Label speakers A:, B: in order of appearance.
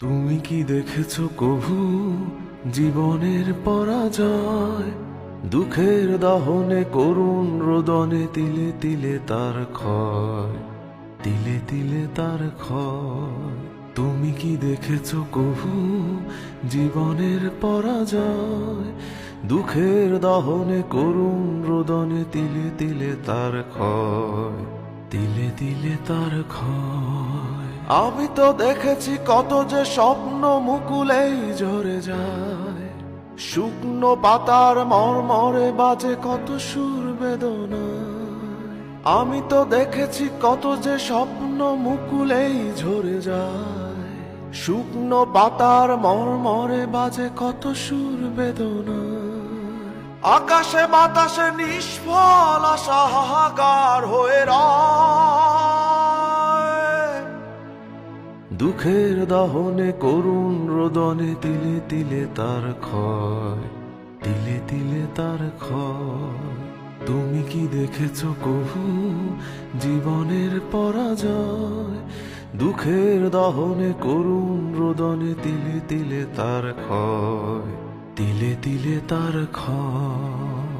A: তুমি কি দেখেছো কভু জীবনের পরাজয়? দুঃখের দহনে করুণ রোদনে তিলে তিলে তার ক্ষয়, তিলে তিলে তার ক্ষয়। তুমি কি দেখেছো কভু জীবনের পরাজয়? দুঃখের দহনে করুণ রোদনে তিলে তিলে তার ক্ষয়, তিলে তিলে তার ক্ষয়। আমি তো দেখেছি কত যে স্বপ্ন মুকুলেই ঝরে যায়, শুকনো পাতার মরমরে বাজে কত সুর বেদনায়। আমি তো দেখেছি কত যে স্বপ্ন মুকুলেই ঝরে যায়, শুকনো পাতার মরমরে বাজে কত সুর বেদনায়। আকাশে বাতাসে নিষ্ফল আশা হাহাকার হয়ে রয়, দুঃখের দহনে করুণ রোদনে তিলে তিলে তার ক্ষয়, তিলে তিলে তার ক্ষয়। তুমি কি দেখেছো কভু জীবনের পরাজয়? দুঃখের দহনে করুণ রোদনে তিলে তিলে তার ক্ষয়, তিলে তিলে তার ক্ষয়।